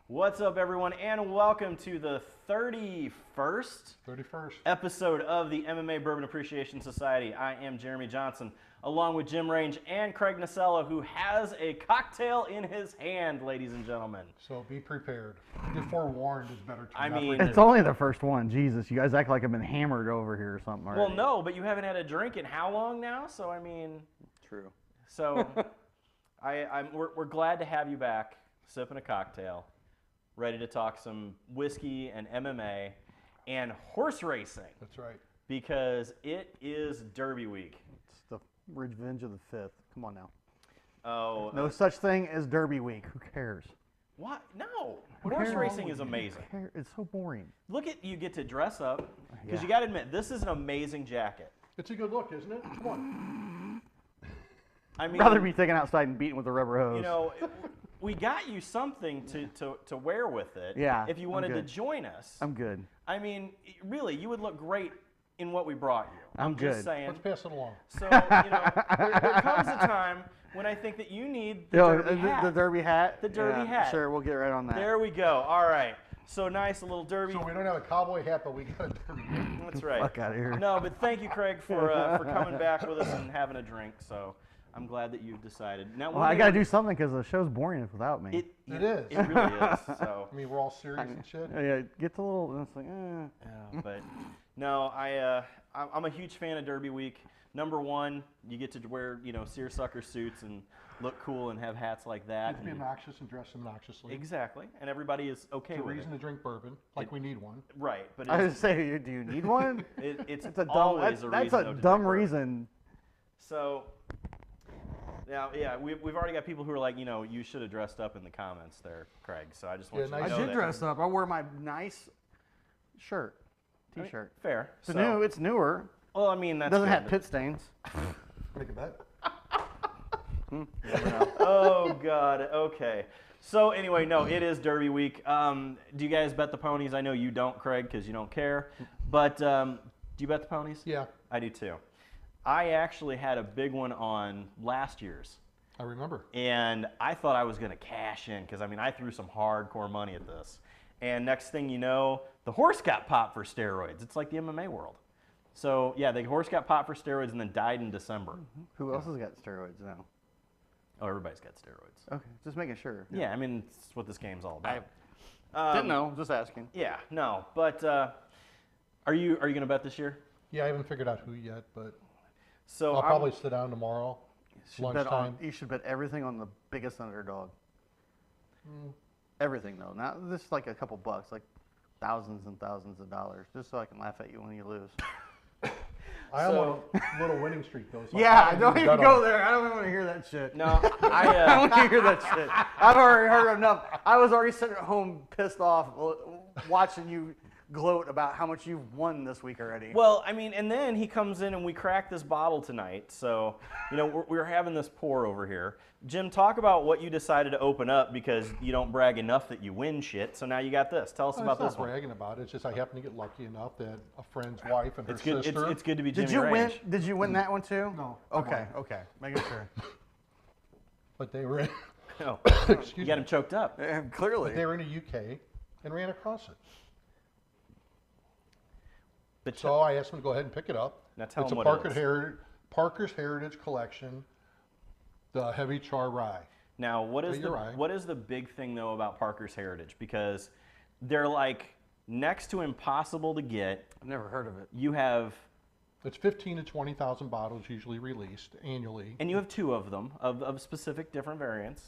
What's up, everyone, and welcome to the 31st episode of the MMA Bourbon Appreciation Society. I am Jeremy Johnson, along with Jim Range and Craig Nasello, who has a cocktail in his hand, ladies and gentlemen. So be prepared. Be forewarned is better. I mean, it's only the first one. Jesus, you guys act like I've been hammered over here or something already. Well, no, but you haven't had a drink in how long now? So, I mean... True. So, we're glad to have you back, sipping a cocktail, ready to talk some whiskey and MMA and horse racing. That's right. Because it is Derby week. It's the revenge of the fifth. Come on now. Oh. No such thing as Derby week. Who cares? What? No. Horse racing is amazing. It's so boring. Look at you get to dress up. Because you got to admit, this is an amazing jacket. It's a good look, isn't it? Come on. I mean, I'd rather be taken outside and beaten with a rubber hose. You know, we got you something to wear with it. Yeah. If you wanted to join us. I'm good. I mean, really, you would look great in what we brought you. I'm good. Just saying. Let's pass it along. So, you know, there comes a time when I think that you need the derby hat. The derby hat? The derby hat. Sure, we'll get right on that. There we go. All right. So nice, a little derby. So we don't have a cowboy hat, but we got a derby hat. That's right. Fuck out of here. No, but thank you, Craig, for coming back with us and having a drink. So I'm glad that you've decided. Now, well, I got to do something because the show's boring without me. It is. It really is. So. I mean, we're all serious and shit. Yeah, get the little. And it's like, eh. Yeah, but no, I'm a huge fan of Derby Week. Number one, you get to wear seersucker suits and look cool and have hats like that. You have to be obnoxious and dress obnoxiously. Exactly, and everybody is okay with it. It's a reason to drink bourbon, like we need one. Right, but I was say, do you need one? It's a dumb. always a reason. That's a dumb reason. So. Now, yeah, we've already got people who are like, you should have dressed up in the comments there, Craig. So I just want you to know I did dress up. I wore my nice shirt, T-shirt. Fair. It's new. It's newer. Well, I mean, that's doesn't have pit stains. Make a bet. Oh God. Okay. So anyway, no, it is Derby week. Do you guys bet the ponies? I know you don't, Craig, because you don't care. But do you bet the ponies? Yeah. I do too. I actually had a big one on last year's. I remember. And I thought I was going to cash in because, I mean, I threw some hardcore money at this. And next thing you know, the horse got popped for steroids. It's like the MMA world. So, yeah, the horse got popped for steroids and then died in December. Mm-hmm. Who else has got steroids now? Oh, everybody's got steroids. Okay, just making sure. Yeah, I mean, it's what this game's all about. Didn't know, just asking. Yeah, no. But are you going to bet this year? Yeah, I haven't figured out who yet, but so I'll probably sit down tomorrow. Lunchtime. You should bet everything on the biggest underdog. Everything, though. Not just like a couple bucks, like thousands and thousands of dollars, just so I can laugh at you when you lose. I am on a little winning streak, though. So yeah, don't even go there. I don't want to hear that shit. No, I don't want to hear that shit. I've already heard enough. I was already sitting at home pissed off watching you gloat about how much you've won this week already. Well, I mean, and then he comes in and we crack this bottle tonight. So, we're having this pour over here. Jim, talk about what you decided to open up because you don't brag enough that you win shit. So now you got this. Tell us about this one. I'm not bragging about it. It's just I happen to get lucky enough that a friend's wife and her sister. It's good to be Jimmy Did you Range. win? Did you win that one too? No. Okay. Making sure. But they were in. Oh, Excuse you got me. him choked up. Clearly. But they were in the UK and ran across it. But So I asked them to go ahead and pick it up. Now tell it's them a what it is. Parker's Heritage Collection, the Heavy Char Rye. Now, what is the big thing though about Parker's Heritage? Because they're like next to impossible to get. I've never heard of it. You have. It's 15 to 20,000 bottles usually released annually. And you have two of them of specific different variants.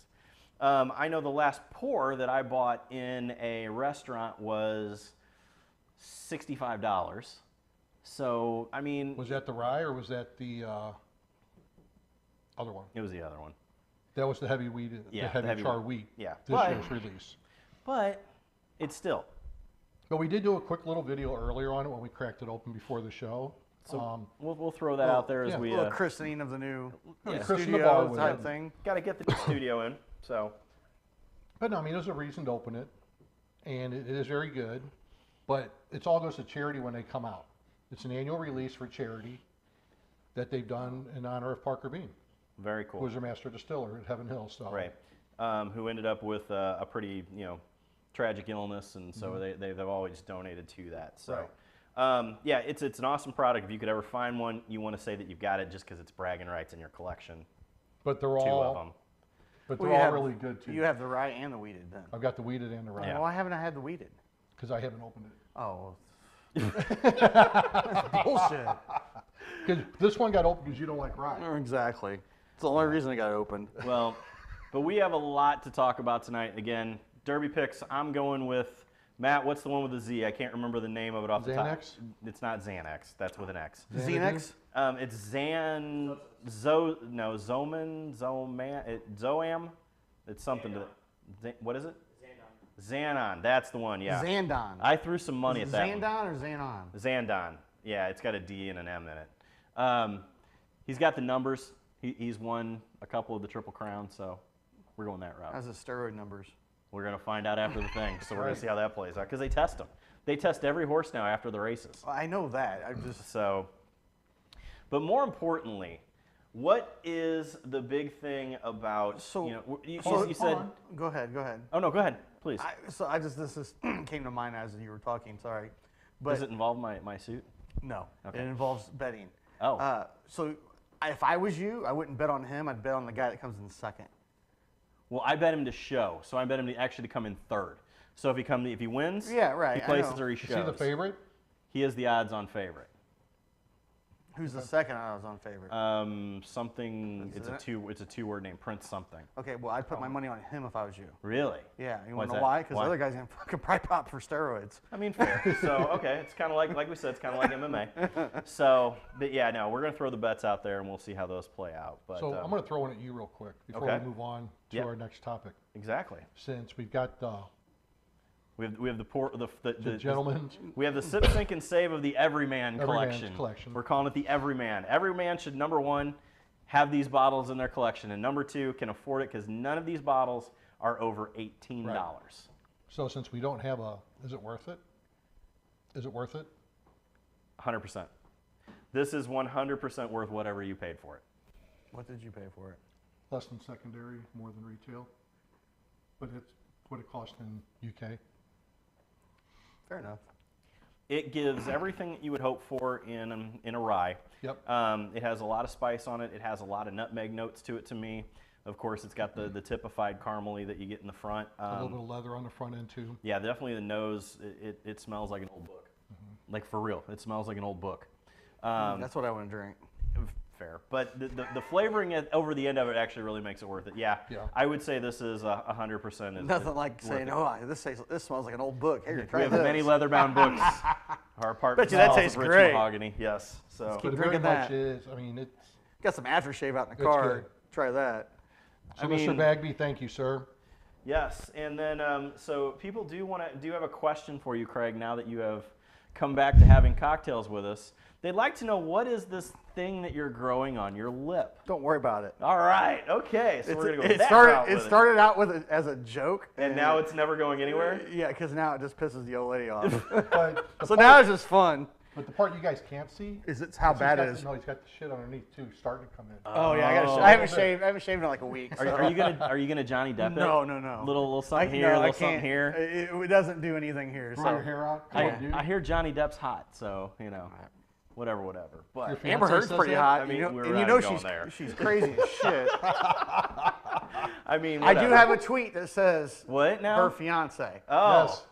I know the last pour that I bought in a restaurant was $65. So, I mean... Was that the rye or was that the other one? It was the other one. That was the heavy wheat, Yeah, the heavy char wheat. Yeah. This year's release. But it's still... But we did do a quick little video earlier on it when we cracked it open before the show. So we'll throw that out there as we... A little christening of the new studio type thing. Got to get the studio in, so... But no, I mean, there's a reason to open it, and it is very good. But it all goes to charity when they come out. It's an annual release for charity that they've done in honor of Parker Bean. Very cool. Who was their master distiller at Heaven Hill. So. Right. Who ended up with a pretty, tragic illness, and so they've always donated to that. So, Right. yeah, it's an awesome product. If you could ever find one, you want to say that you've got it just because it's bragging rights in your collection. But they're Two all, of them. but Well, they're you all have- really good too. You have the rye and the wheated then. I've got the weeded and the rye. Yeah. Why haven't I had the wheated? Because I haven't opened it. Oh, that's bullshit. Because this one got opened because you don't like rye. Exactly. It's the only reason it got opened. Well, but we have a lot to talk about tonight. Again, Derby picks. I'm going with Matt. What's the one with the Z? I can't remember the name of it off the top. Xanax? It's not Xanax. That's with an X. Xanax? It's Zoam. It's something to. What is it? Xanon. That's the one. Yeah. Xandon. I threw some money Is at it that Xandon or Xanon? one. Xandon. Yeah, it's got a D and an M in it. He's got the numbers. He's won a couple of the Triple Crown, so we're going that route. How's the steroid numbers? We're going to find out after the thing, so we're going to see how that plays out, because they test them. They test every horse now after the races. Well, I know that. I just So, but more importantly, what is the big thing about, So- you know, you Hold said, on. go ahead. Go ahead. oh no, go ahead, please. This is came to mind as you were talking. Sorry, but Does it involve my suit? no, Okay. it involves betting. Oh. So if I was you, I wouldn't bet on him. I'd bet on the guy that comes in second. Well, I bet him to show, so I bet him to actually come in third. So if he wins, Yeah, right, he I places know. or he Is shows. he the favorite? He is the odds-on favorite. Who's the second odds on favorite? Something. Is It's a two-word name. Prince something. Okay, well, I'd put my money on him if I was you. Really? Yeah, you Why's want to that? know why? Because the Why? other guy's gonna fucking probably pop for steroids. I mean, fair. So, okay, it's kind of like we said, it's kind of like MMA. So, but yeah, no, we're going to throw the bets out there, and we'll see how those play out. But So I'm going to throw one at you real quick before Okay. we move on to Yep. our next topic. exactly. Since we've got We have the gentlemen. We have the sip, sink, and save of the Everyman Everyman's collection. We're calling it the Everyman. Every man should, number one, have these bottles in their collection, and number two, can afford it, because none of these bottles are over $18. Right. So since we don't have is it worth it? Is it worth it? 100%. This is 100% worth whatever you paid for it. What did you pay for it? Less than secondary, more than retail. But it's what it cost in UK. Fair enough. It gives everything that you would hope for in a rye. Yep. It has a lot of spice on it. It has a lot of nutmeg notes to it to me. Of course, it's got the typified caramely that you get in the front. A little bit of leather on the front end too. Yeah, definitely the nose, it smells like an old book. Like for real, it smells like an old book. That's what I want to drink. Fair. But the flavoring over the end of it actually really makes it worth it. Yeah, Yeah. I would say this is 100%. Nothing like worth saying, it. "Oh, this smells like an old book." Here, We try have this. many leather-bound books. Our apartment Bet you that smells tastes of rich great. mahogany. Yes. So keep But it very drinking much that. is. I mean, it's. Got some aftershave out in the It's car. good. Try that. So, I Mr. mean- Bagby, thank you, sir. yes, and then so people do have a question for you, Craig. Now that you have come back to having cocktails with us, they'd like to know, what is this thing that you're growing on your lip? Don't worry about it. All right. Okay. So we're gonna go it that started. route It with started out with as a joke, and now it's never going anywhere. yeah, because now it just pisses the old lady off. But the So part, now it's just fun. but the part you guys can't see Is it's how is bad it he's got is? No, he's got the shit underneath too, starting to come in. Oh yeah, Oh. I haven't shaved. I haven't shaved in like a week. so- Are you gonna Johnny Depp it? No. Little something I, here, no, I little something can't. here. It doesn't do anything here. Grow So your hair out. Come on, dude. I hear Johnny Depp's hot, so whatever. Your But fiance Amber Heard's says pretty that? hot. I mean, and we're you not know going there. she's crazy as shit. I mean, I do whatever. have a tweet that says What now? her fiance, Oh, Yes.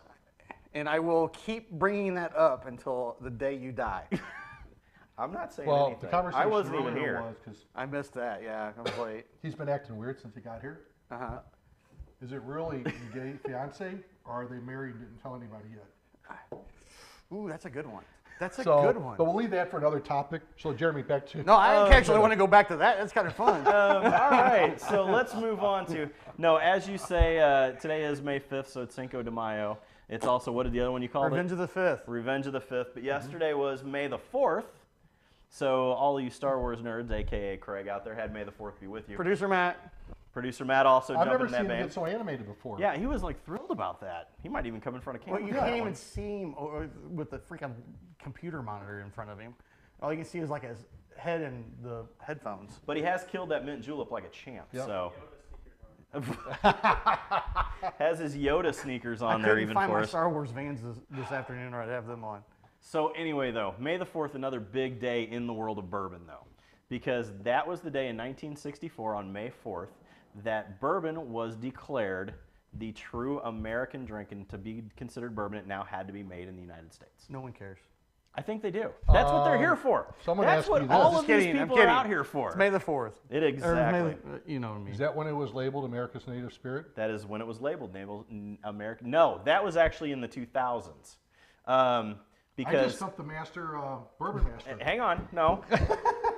and I will keep bringing that up until the day you die. I'm not saying Well, anything. the conversation I wasn't even earlier here. was because I missed that. Yeah, I was late. he's been acting weird since he got here. Uh huh. Is it really a gay fiance, or are they married and didn't tell anybody yet? Ooh, that's a good one. That's a So, good one. but we'll leave that for another topic. So, Jeremy, back to No, I actually want to go back to that. That's kind of fun. All right, so let's move on to as you say, today is May 5th, so it's Cinco de Mayo. It's also, what did the other one you called Revenge it? of the Fifth. Revenge of the 5th. But yesterday was May the 4th. So all of you Star Wars nerds, aka Craig out there, had May the 4th be with you. Producer Matt. Producer Matt also I've jumped never in seen that him band. get so animated before. Yeah, he was like thrilled about that. He might even come in front of camera. Well, you can't even see him with the freaking computer monitor in front of him. All you can see is like his head and the headphones. But he has killed that mint julep like a champ. Yep. So, Has his Yoda sneakers on I there couldn't even find for my us. Star Wars Vans this afternoon, or I'd have them on. So anyway, though, May the 4th, another big day in the world of bourbon, though, because that was the day in 1964 on May 4th that bourbon was declared the true American drink, and to be considered bourbon, it now had to be made in the United States. No one cares. I think they do. That's what they're here for. Someone That's asked what me all this. of Just these kidding, I'm people are kidding. out here for. It's May the 4th. It Or exactly. you know what I mean. Is that when it was labeled America's Native Spirit? That is when it was labeled American. No, that was actually in the 2000s. I Because just stumped the master, bourbon master. hang on, no,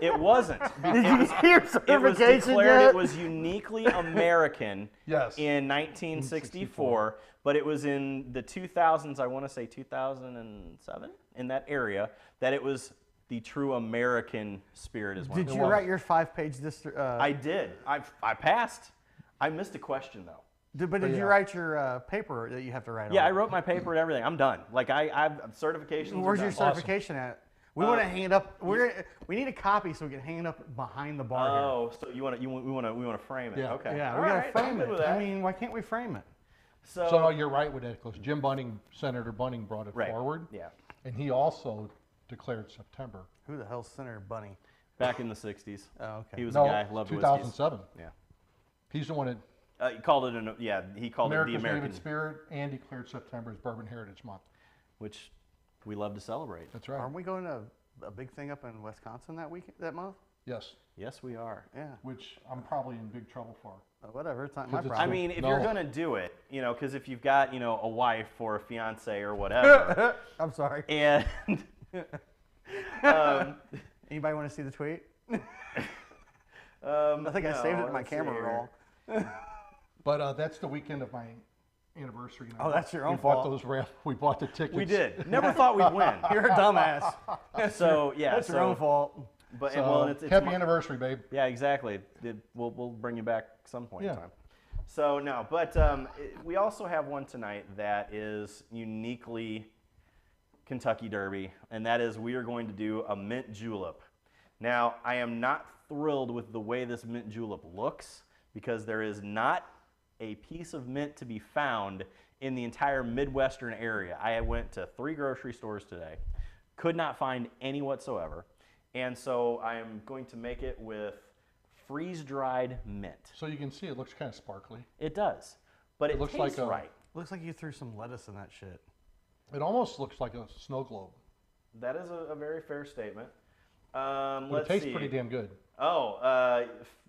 it wasn't. Did you hear It was certification declared yet? it was uniquely American Yes. in 1964, but it was in the 2000s, I want to say 2007, in that area, that it was the true American spirit is one. Did you write your 5-page I did. I passed. I missed a question, though. But did you write your paper that you have to write Yeah, on? I wrote my paper and everything. I'm done. Like, I've certifications. Where's are your done. certification at? We want to hang it up. We need a copy so we can hang it up behind the bar here. Oh, so we want to frame it. Yeah. Okay. Yeah, All we gotta right, frame I'm good it. with that. I mean, why can't we frame it? So no, you're right with that, because Jim Bunning, Senator Bunning, brought it Right. forward, Yeah. and he also declared September. Who the hell's Senator Bunny? Back in the 60s. Oh, okay. He was No, a guy who loved whiskeys. 2007. Yeah. He's the one that He called it he called America's it the American, Native Spirit and declared September as Bourbon Heritage Month. which we love to celebrate. That's right. Aren't we going to a big thing up in Wisconsin that month? Yes, Yes, we are. Yeah. which I'm probably in big trouble for. Whatever. It's not my 'Cause it's problem. I mean, if No. you're gonna do it, because if you've got a wife or a fiance or whatever, I'm sorry. and Anybody want to see the tweet? I I think I saved it in my camera roll. roll. That's the weekend of my anniversary. and Oh, that's your own we bought fault. we bought the tickets. We did. Never thought we'd win. You're a dumbass. So yeah, That's your own fault. But So, well, it's happy my- anniversary, babe. Yeah, exactly. We'll bring you back some point in Yeah. time. So no, but we also have one tonight that is uniquely Kentucky Derby, and that is we are going to do a mint julep. Now, I am not thrilled with the way this mint julep looks because there is not a piece of mint to be found in the entire Midwestern area. I went to 3 grocery stores today, could not find any whatsoever, and so I am going to make it with freeze-dried mint. So you can see it looks kind of sparkly. It does, but it looks tastes like a- right. Looks like you threw some lettuce in that shit. It almost looks like a snow globe. That is a very fair statement. But Let's it tastes see. pretty damn good.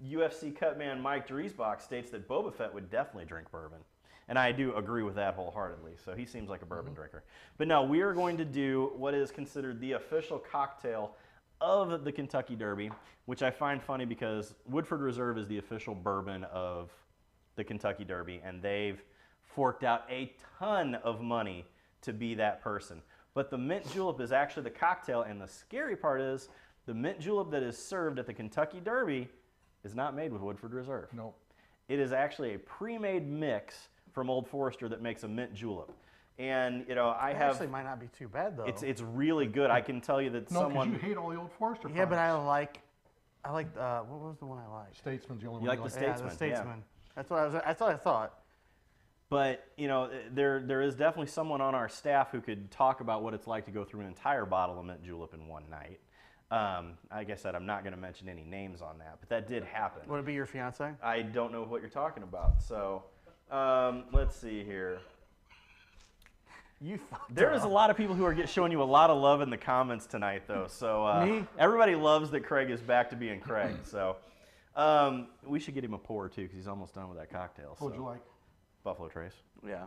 UFC cutman Mike Driesbach states that Boba Fett would definitely drink bourbon. And I do agree with that wholeheartedly. So he seems like a bourbon drinker. But no, we are going to do what is considered the official cocktail of the Kentucky Derby, which I find funny because Woodford Reserve is the official bourbon of the Kentucky Derby, and they've forked out a ton of money to be that person. But the mint julep is actually the cocktail, and the scary part is the mint julep that is served at the Kentucky Derby is not made with Woodford Reserve. No. It is actually a pre-made mix from Old Forester that makes a mint julep. And I have Actually, might not be too bad though. it's really good. I can tell you that No, because someone you hate all the Old Forester Yeah, but products. I like what was the one I liked? Statesman's the only You one like the Yeah, Statesman, the yeah. Statesman. That's what I thought. But there is definitely someone on our staff who could talk about what it's like to go through an entire bottle of mint julep in one night. Like I said, I'm not going to mention any names on that, but that did happen. Would it be your fiance? I don't know what you're talking about. So let's see here. You fucked There up. is a lot of people who are showing you a lot of love in the comments tonight, though. So Me? everybody loves that Craig is back to being Craig. So we should get him a pour too, because he's almost done with that cocktail. What would you like? Buffalo Trace. Yeah.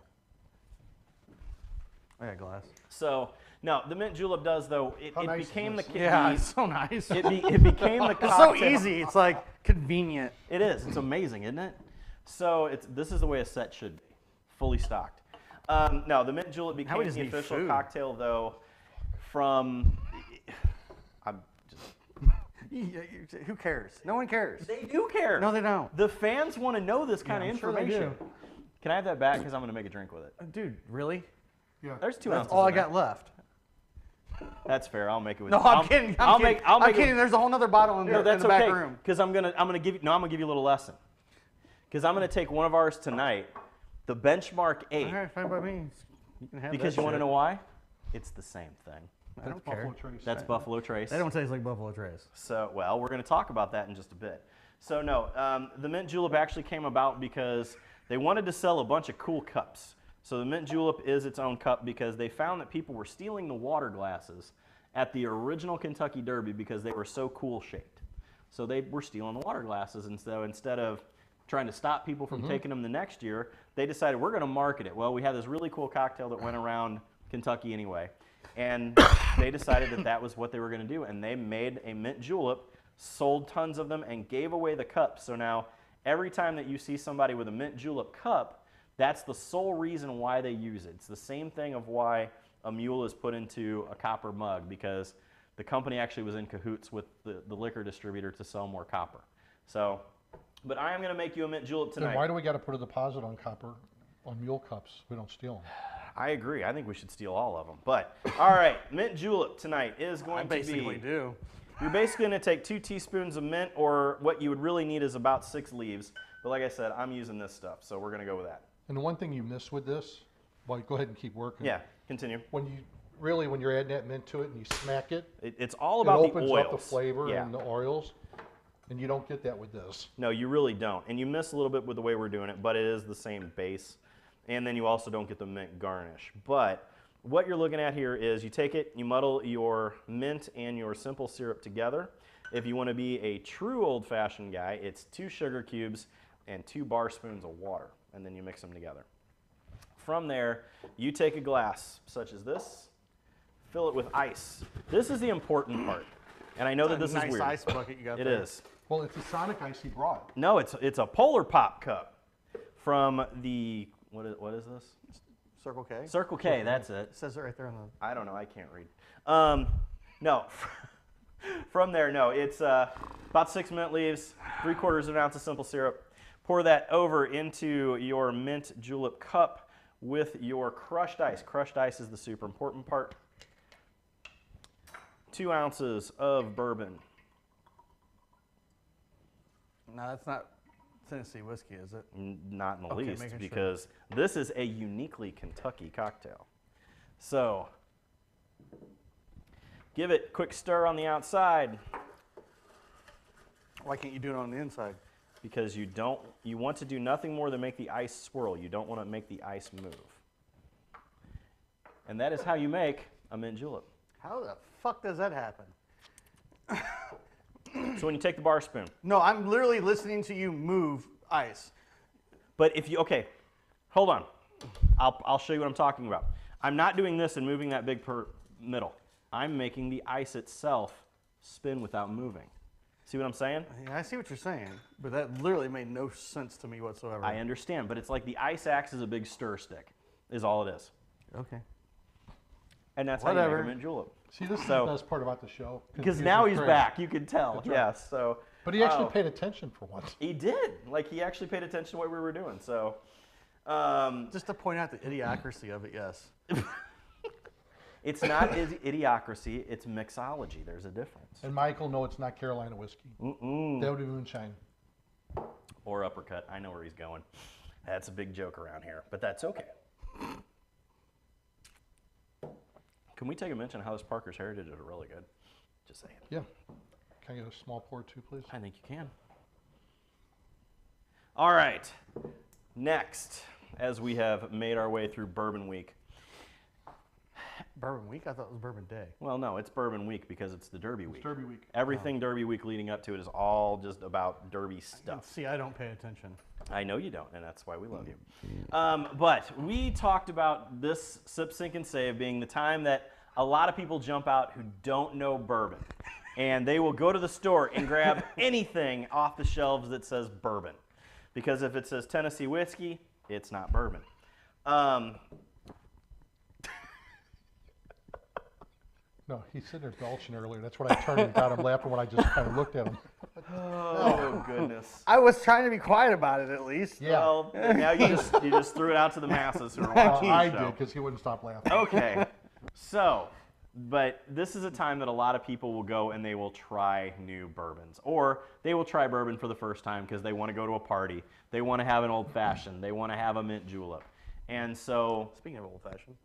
I got a glass. So no, the mint julep does though. It nice is became the this? Yeah, it's so nice. it became the It's cocktail. so easy. It's like convenient. It is. It's amazing, isn't it? So this is the way a set should be, fully stocked. No, the mint julep Now we became just the need official food. cocktail though. From I'm just, Who cares? No one cares. they do care. No, they don't. The fans want to know this kind of I'm sure they information. do. Can I have that back? Because I'm going to make a drink with it. Dude, really? Yeah. There's 2 That's ounces. all I in there. got left. That's fair. I'll make it with. No, I'm kidding. I'm kidding. I'll I'm make kidding. it. There's a whole other bottle in, No, the, that's in the okay. back room. Because I'm gonna give you a little lesson. Because I'm going to take one of ours tonight, the Benchmark 8. All right, fine by me. You can have Because that you want to shit. know why? It's the same thing. I don't care. Buffalo Trace. That's Buffalo Trace. They don't taste like Buffalo Trace. So, well, we're going to talk about that in just a bit. So, no, the mint julep actually came about because they wanted to sell a bunch of cool cups. So the mint julep is its own cup because they found that people were stealing the water glasses at the original Kentucky Derby because they were so cool shaped. So they were stealing the water glasses, and so instead of trying to stop people from taking them the next year, they decided we're going to market it. Well, we had this really cool cocktail that went around Kentucky anyway, and they decided that that was what they were going to do, and they made a mint julep, sold tons of them, and gave away the cups. So now every time that you see somebody with a mint julep cup, that's the sole reason why they use it. It's the same thing of why a mule is put into a copper mug, because the company actually was in cahoots with the liquor distributor to sell more copper. So, but I am going to make you a mint julep tonight. Then why do we got to put a deposit on copper on mule cups? We don't steal them. I agree. I think we should steal all of them. But, all right, mint julep tonight is going to be... I basically do. You're basically going to take 2 teaspoons of mint, or what you would really need is about 6 leaves. But like I said, I'm using this stuff, so we're going to go with that. And the one thing you miss with this, well, go ahead and keep working. Yeah, continue. When you're adding that mint to it and you smack it, It's all about the oils. It opens up the flavor Yeah. and the oils, and you don't get that with this. No, you really don't. And you miss a little bit with the way we're doing it, but it is the same base. And then you also don't get the mint garnish. But what you're looking at here is you take it, you muddle your mint and your simple syrup together. If you want to be a true old-fashioned guy, it's 2 sugar cubes and 2 bar spoons of water, and then you mix them together. From there, you take a glass such as this, fill it with ice. This is the important part, and I know that this is weird. Nice ice bucket you got It there. is. Well, it's the Sonic ice he brought. No, it's a Polar Pop cup from the, what is this? Circle K? Circle K, that's it. It says it right there on the... I don't know, I can't read. No, from there, no, it's about 6 mint leaves, 3/4 of an ounce of simple syrup. Pour that over into your mint julep cup with your crushed ice. Crushed ice is the super important part. 2 ounces of bourbon. No, that's not Tennessee whiskey, is it? Not in the Okay, least, making sure. because this is a uniquely Kentucky cocktail. So, give it a quick stir on the outside, Why can't you do it on the inside? because you want to do nothing more than make the ice swirl. You don't want to make the ice move. And that is how you make a mint julep. How the fuck does that happen? So when you take the bar spoon, No, I'm literally listening to you move ice. but if you, okay, hold on. I'll show you what I'm talking about. I'm not doing this and moving that big per middle. I'm making the ice itself spin without moving. See what I'm saying? Yeah, I see what you're saying, but that literally made no sense to me whatsoever. I understand, but it's like the ice acts as a big stir stick, is all it is. Okay. And that's how you Whatever. make a mint julep. See, this is So- the best part about the show. Because now he's Craig. back, you can tell. That's right. Yes, so. But he actually oh, paid attention for once. He did. Like, he actually paid attention to what we were doing, so. Just to point out the idiocracy of it, yes. It's not idiocracy, it's mixology. There's a difference. And Michael, no, it's not Carolina whiskey. That would be moonshine. Or uppercut. I know where he's going. That's a big joke around here, but that's okay. Can we take a mention of how this Parker's Heritage is really good? Just saying. Yeah. Can I get a small pour too, please? I think you can. All right. Next, as we have made our way through Bourbon Week. Bourbon Week? I thought it was Bourbon Day. Well, no, it's Bourbon Week because it's the Derby Week. Derby week. Everything Derby Week leading up to it is all just about Derby stuff. See, I don't pay attention. I know you don't, and that's why we love you. But we talked about this Sip, Sink, and Save being the time that a lot of people jump out who don't know bourbon. And they will go to the store and grab anything off the shelves that says bourbon. Because if it says Tennessee whiskey, it's not bourbon. No, he's sitting there belching earlier. That's what I turned and got him laughing when I just kind of looked at him. Oh, goodness. I was trying to be quiet about it at least. Yeah. Well, now you just threw it out to the masses who are watching I the show. did, because he wouldn't stop laughing. Okay, so But this is a time that a lot of people will go and they will try new bourbons. Or they will try bourbon for the first time because they want to go to a party. They want to have an old fashioned. They want to have a mint julep. And so... Speaking of old fashioned.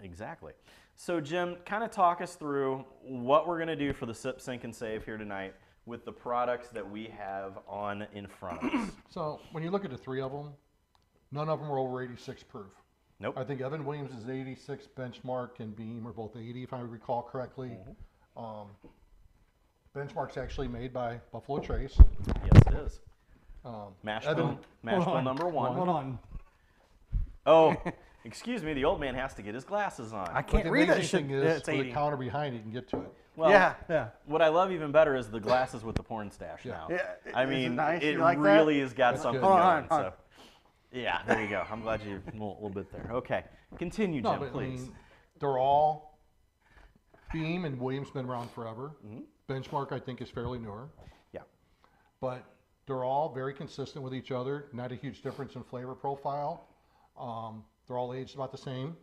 Exactly. So Jim, kind of talk us through what we're going to do for the Sip, Sink, and Save here tonight with the products that we have on in front of us. So when you look at the three of them, none of them are over 86 proof. Nope. I think Evan Williams is 86, Benchmark and Beam are both 80, if I recall correctly. Benchmark's actually made by Buffalo Trace. Yes, it is. Mash Evan, bill number one. Hold on. Oh, excuse me, the old man has to get his glasses on. I But can't the read that amazing shit. thing Yeah, is, it's with 80. the counter behind, you can get to it. Well, yeah. what I love even better is the glasses with the porn stash now. Yeah, I is it mean, nice? it You like that? really has got That's something good. going. Hold on. So, yeah, there you go. I'm glad you a little bit there. Okay, continue, Jim, No, but I please. mean, they're all, Beam and Williams been around forever. Benchmark, I think, is fairly newer. Yeah. But they're all very consistent with each other. Not a huge difference in flavor profile. They're all aged about the same.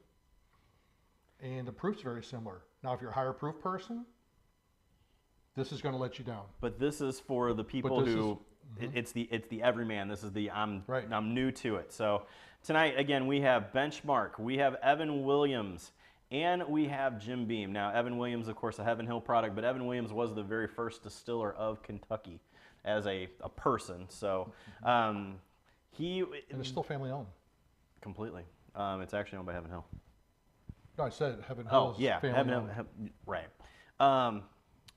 And the proof's very similar. Now, if you're a higher proof person, this is going to let you down. But this is for the people this who it's the everyman. This is the I'm new to it. So tonight again we have Benchmark, we have Evan Williams, and we have Jim Beam. Now Evan Williams, of course, a Heaven Hill product, but Evan Williams was the very first distiller of Kentucky as a person. So And it's still family owned. completely. It's actually owned by Heaven Hill. No, I said Heaven Hill is family Heaven owned. Hill, right.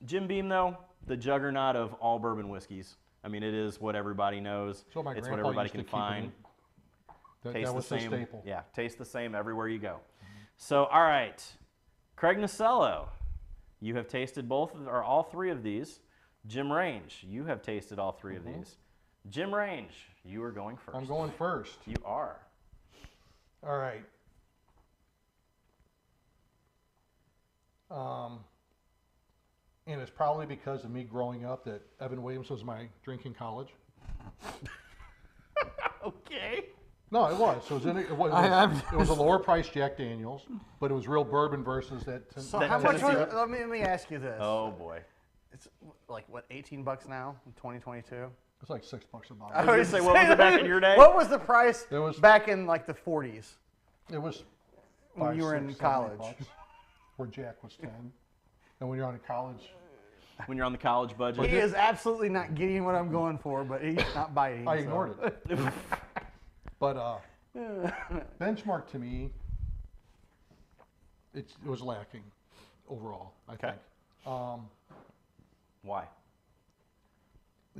Jim Beam though, the juggernaut of all bourbon whiskeys. I mean, it is what everybody knows. So my it's what grandpa everybody used to can keep find. That Tastes was the his same. staple. Yeah, tastes the same everywhere you go. So, all right, Craig Nasello, you have tasted all three of these. Jim Range, you have tasted all three of these. Jim Range, you are going first. I'm going first. You are. All right. And it's probably because of me growing up that Evan Williams was my drink in college. Okay. No, it was. So it was a lower price Jack Daniels, but it was real bourbon versus that. So That how much? Tennessee- Let me ask you this. Oh boy. It's like what, $18 now in 2022? It's like $6 a I bottle. was gonna say, what was it back in your day? What was the price It was- back in like the 40s? It was When you were in college. $5, $6, $7, $8, where Jack was 10. And when you're on a college, When you're on the college budget. He is absolutely not getting what I'm going for, but he's not biting. I so. ignored it. But Benchmark to me, it was lacking overall, I Okay. think. Why?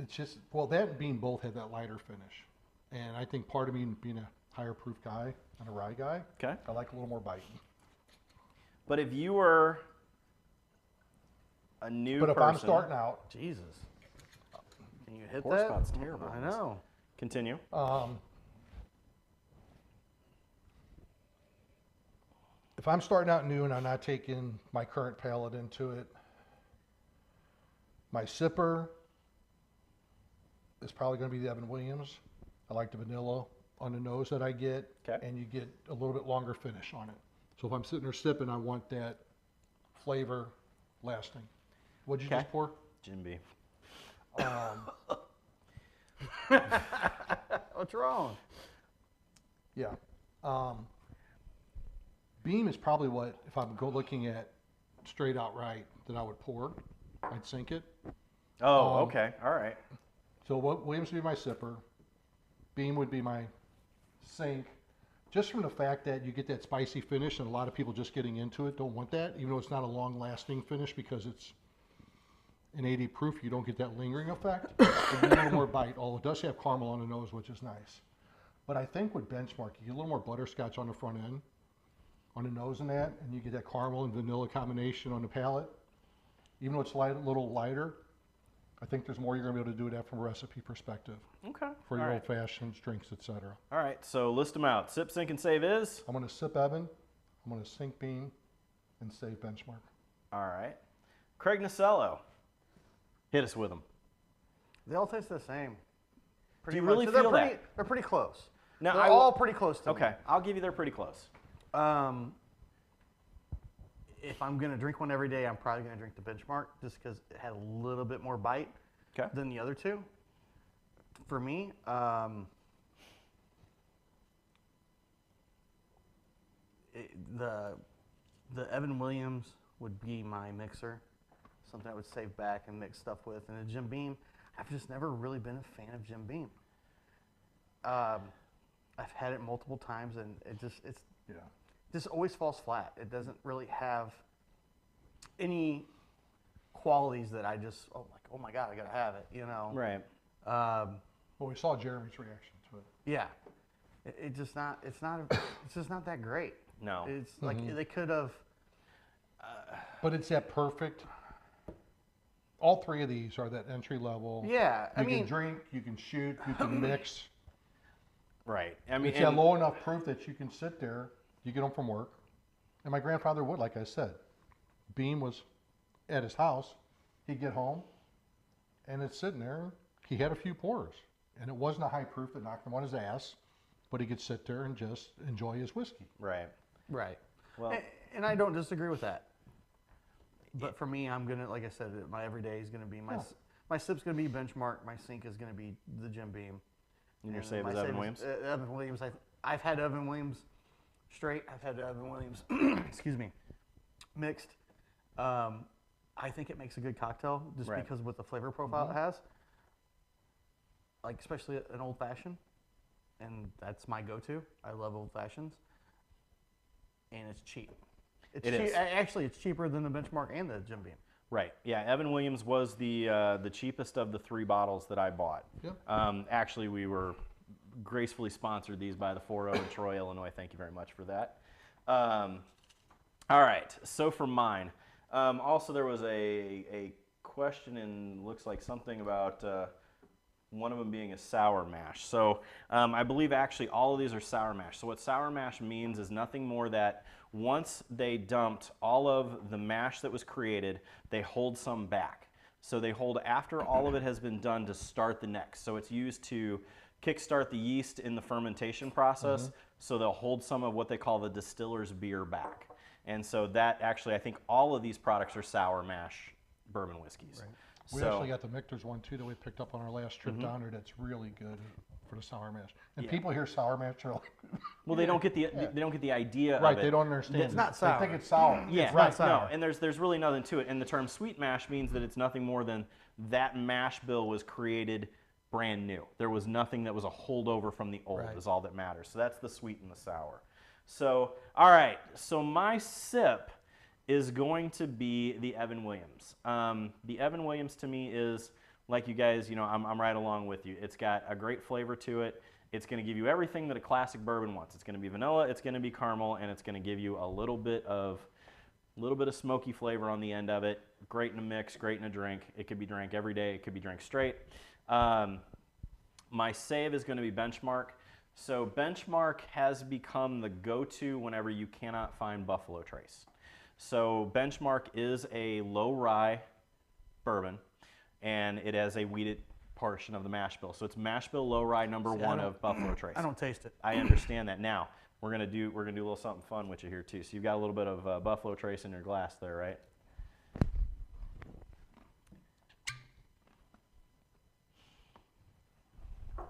It's just, well, that and Beam both had that lighter finish. And I think part of me being a higher proof guy and a rye guy, Okay. I like a little more bite. But if you were a new But if person, I'm starting out, Jesus. Can you hit Poor that? spot's terrible. I know. Continue. if I'm starting out new and I'm not taking my current palate into it, my sipper is probably going to be the Evan Williams. I like the vanilla on the nose that I get, Okay. and you get a little bit longer finish on it. So if I'm sitting there sipping, I want that flavor lasting. What'd you Okay. just pour? Jim Beam. What's wrong? Yeah. Beam is probably what, if I'm looking at straight out right, that I would pour. I'd sink it. Oh, okay. All right. So what Williams would be my sipper. Beam would be my sink. Just from the fact that you get that spicy finish, and a lot of people just getting into it don't want that, even though it's not a long-lasting finish because it's an 80 proof, you don't get that lingering effect. You get a little more bite, although it does have caramel on the nose, which is nice. But I think with Benchmark, you get a little more butterscotch on the front end, on the nose and that, and you get that caramel and vanilla combination on the palate. Even though it's a little lighter, I think there's more you're going to be able to do with that from a recipe perspective Okay. for your All old fashions, drinks, etc. All right. So list them out. Sip, Sink, and Save is. I'm going to sip Evan, I'm going to sink Beam, and save Benchmark. All right. Craig Nasello. Hit us with them. They all taste the same. Do you much. really So feel they're pretty, that? They're pretty close. Now, They're I all pretty close to me. Okay. I'll give you they're pretty close. if I'm going to drink one every day, I'm probably going to drink the Benchmark just because it had a little bit more bite than the other two. For me, the Evan Williams would be my mixer, something I would save back and mix stuff with. And the Jim Beam, I've just never really been a fan of Jim Beam. I've had it multiple times, and it just always falls flat. It doesn't really have any qualities that I just oh my God, I gotta have it, you know. Right. Well, we saw Jeremy's reaction to it. Yeah. It's just not that great. No. It's like they could have. But it's that perfect. All three of these are that entry level. Yeah, You can drink, you can shoot, you can mix. Right. I mean, It's that low enough proof that you can sit there. You get home from work, and my grandfather would, like I said, Beam was at his house. He'd get home, and it's sitting there. He had a few pours, and it wasn't a high proof that knocked him on his ass, but he could sit there and just enjoy his whiskey. Right. Right. Well, and I don't disagree with that. But for me, I'm gonna, like I said, my everyday is gonna be my sip's gonna be Benchmark. My sink is gonna be the Jim Beam. and your save is Evan Williams? Evan Williams. I've had Evan Williams straight. I've had Evan Williams, excuse me, mixed. I think it makes a good cocktail just because with the flavor profile it has. Like especially an old fashioned, and that's my go-to. I love old fashions, and it's cheap. It's cheap. Actually, it's cheaper than the Benchmark and the Jim Beam. Right. Yeah. Evan Williams was the cheapest of the 3 bottles that I bought. Yep. Actually, we were gracefully sponsored these by the 4-0 in Troy, Illinois. Thank you very much for that. All right. So for mine, also there was a question and looks like something about one of them being a sour mash. So I believe actually all of these are sour mash. So what sour mash means is nothing more that once they dumped all of the mash that was created, they hold some back. So they hold after all of it has been done to start the next. So it's used to kickstart the yeast in the fermentation process. So they'll hold some of what they call the distiller's beer back. And so that actually, I think all of these products are sour mash bourbon whiskeys. Right. We actually got the Michter's one too that we picked up on our last trip down there. That's really good for the sour mash. And people hear sour mash, they're like, well, they don't get the they don't get the idea of it. right? They don't understand. It's not sour. They think it's sour. Yeah, It's not sour. No, and there's really nothing to it. And the term sweet mash means that it's nothing more than that mash bill was created brand new. There was nothing that was a holdover from the old. Is all that matters. So that's the sweet and the sour. So all right. So my sip is going to be the Evan Williams. The Evan Williams to me is, like you guys, you know, I'm right along with you. It's got a great flavor to it. It's going to give you everything that a classic bourbon wants. It's going to be vanilla, it's going to be caramel, and it's going to give you a little bit of smoky flavor on the end of it. Great in a mix, great in a drink. It could be drank every day. It could be drank straight. My save is going to be Benchmark. So Benchmark has become the go-to whenever you cannot find Buffalo Trace. So Benchmark is a low rye bourbon, and it has a wheated portion of the mash bill. So it's mash bill low rye number 1 of Buffalo Trace. I don't taste it. I understand that. Now we're gonna do a little something fun with you here too. So you've got a little bit of Buffalo Trace in your glass there, right?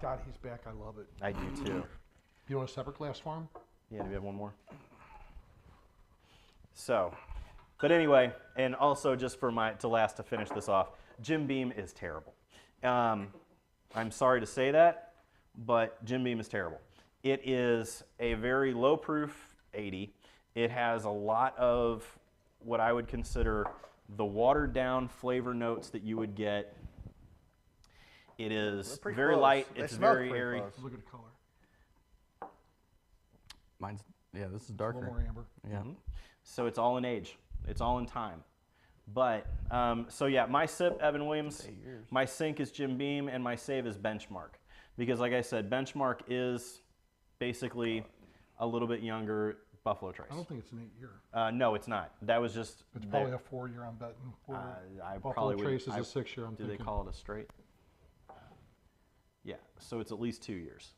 God, he's back. I love it. I do too. You want a separate glass for him? Yeah, do we have one more? So, but anyway, and also just for to finish this off, Jim Beam is terrible. I'm sorry to say that, but Jim Beam is terrible. It is a very low proof 80. It has a lot of what I would consider the watered down flavor notes that you would get. It is very light. It's very airy. Look at the color. Mine's, this is A darker. little more amber. Yeah. So it's all in age. It's all in time. But, so yeah, my sip, Evan Williams, my sink is Jim Beam, and my save is Benchmark. Because like I said, Benchmark is basically a little bit younger Buffalo Trace. I don't think it's an 8-year. No, it's not. That was just... It's probably a 4-year, I'm betting. Buffalo Trace is a 6-year, I'm thinking. Do they call it a straight? Yeah, so it's at least 2 years.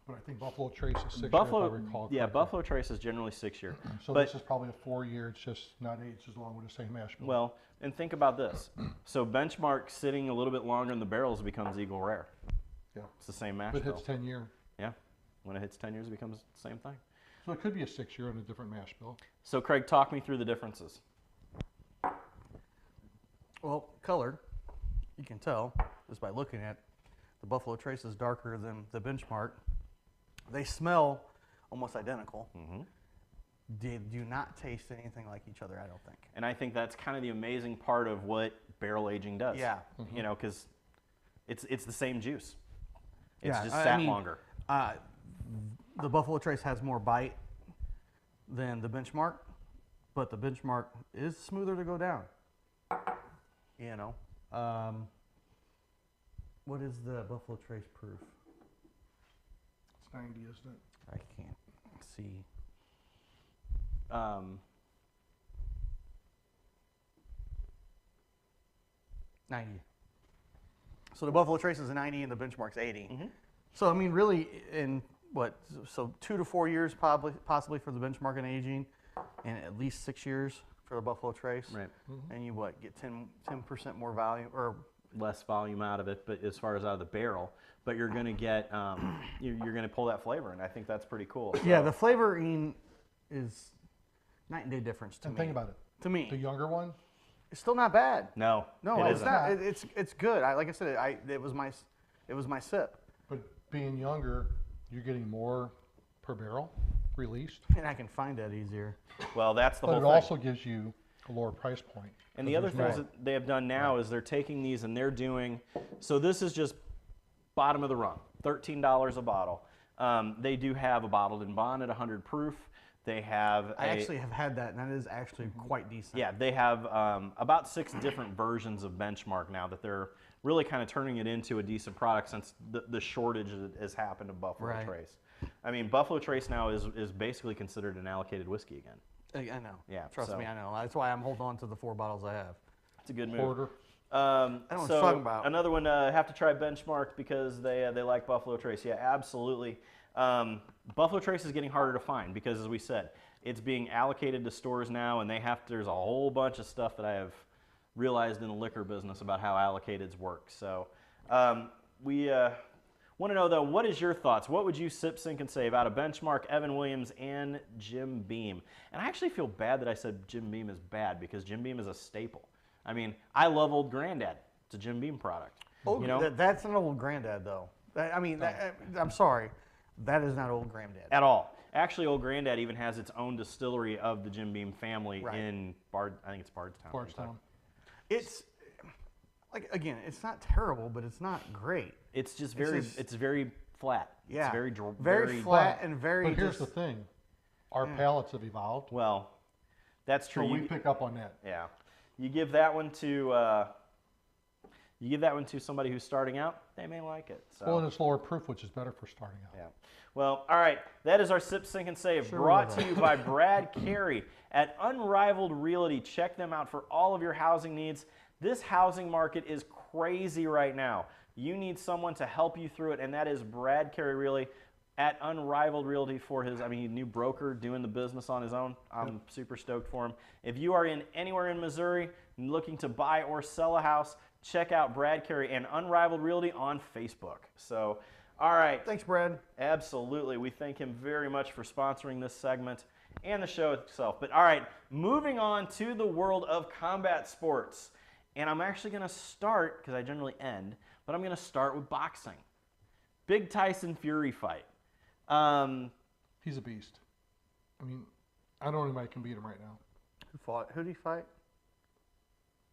But I think Buffalo Trace is 6 year, Buffalo, if I recall yeah, correctly. Buffalo Trace is generally 6 year. So but, this is probably a 4 year. It's just not aged as long with the same mash bill. Well, and think about this. So benchmark sitting a little bit longer in the barrels becomes Eagle Rare. Yeah. It's the same mash But it bill. hits 10 year. Yeah. When it hits 10 years, it becomes the same thing. So it could be a 6 year and a different mash bill. So Craig, talk me through the differences. Well, colored, you can tell just by looking at the Buffalo Trace is darker than the Benchmark. They smell almost identical. Mm-hmm. They do not taste anything like each other, I don't think. And I think that's kind of the amazing part of what barrel aging does. Yeah. You know, because it's the same juice. It's Yeah, just I sat mean, longer. The Buffalo Trace has more bite than the Benchmark, but the Benchmark is smoother to go down. You know, what is the Buffalo Trace proof? It's 90, isn't it? I can't see. 90. So the Buffalo Trace is a 90 and the Benchmark's 80. Mm-hmm. So I mean, really, in what? So 2 to 4 years possibly for the Benchmark and aging, and at least 6 years for the Buffalo Trace. Right. Mm-hmm. And you get 10% more value or Less volume out of it, but as far as out of the barrel, but you're going to get you're going to pull that flavor, and I think that's pretty cool. So, yeah, the flavoring is night and day difference to And me. think about it. To me, The younger one, it's still not bad. no, No, it it's isn't. not. It's good. Like I said, it was my sip, but being younger, you're getting more per barrel released. and I can find that easier. Well, that's the But whole it thing. also gives you a lower price point. And the 'cause other there's things more. that they have done now is they're taking these and they're doing, so this is just bottom of the run, $13 a bottle. They do have a bottled and bond at 100 proof. They have I actually have had that, and that is actually quite decent. yeah, they have about 6 different versions of Benchmark now that they're really kind of turning it into a decent product since the shortage that has happened of Buffalo Right. Trace. I mean, Buffalo Trace now is basically considered an allocated whiskey again. I know. Yeah, Trust so- me, I know. That's why I'm holding on to the 4 bottles I have. It's a good move. Porter. I know what So you're talking about. another one, have to try Benchmark because they like Buffalo Trace. Yeah, absolutely. Buffalo Trace is getting harder to find because, as we said, it's being allocated to stores now, and there's a whole bunch of stuff that I have realized in the liquor business about how allocateds work. So we want to know, though, what is your thoughts? What would you sip, sink, and save out of Benchmark, Evan Williams, and Jim Beam? And I actually feel bad that I said Jim Beam is bad because Jim Beam is a staple. I mean, I love Old Granddad. It's a Jim Beam product. You know? That's an Old Granddad, though. I'm sorry. That is not Old Granddad. At all. Actually, Old Granddad even has its own distillery of the Jim Beam family Right. in I think it's Bardstown. Bardstown. It's, like, again, it's not terrible, but it's not great. It's just very, it's very flat. Yeah. It's very flat and very But here's just, the thing. Our palates have evolved. Well, that's true. So we pick up on that. Yeah. You give that one to somebody who's starting out, they may like it. So. Well, and it's lower proof, which is better for starting out. Yeah. Well, all right. That is our Sip, Sink, and Save, brought to you by Brad Carey at Unrivaled Realty. Check them out for all of your housing needs. This housing market is crazy right now. You need someone to help you through it, and that is Brad Carey Realty at Unrivaled Realty for his, new broker doing the business on his own. I'm super stoked for him. If you are anywhere in Missouri looking to buy or sell a house, check out Brad Carey and Unrivaled Realty on Facebook. So, all right. thanks, Brad. Absolutely. We thank him very much for sponsoring this segment and the show itself. But all right, moving on to the world of combat sports. And I'm actually going to start, because I generally end, but I'm going to start with boxing. Big Tyson Fury fight. He's a beast. I don't know anybody can beat him right now. Who did he fight?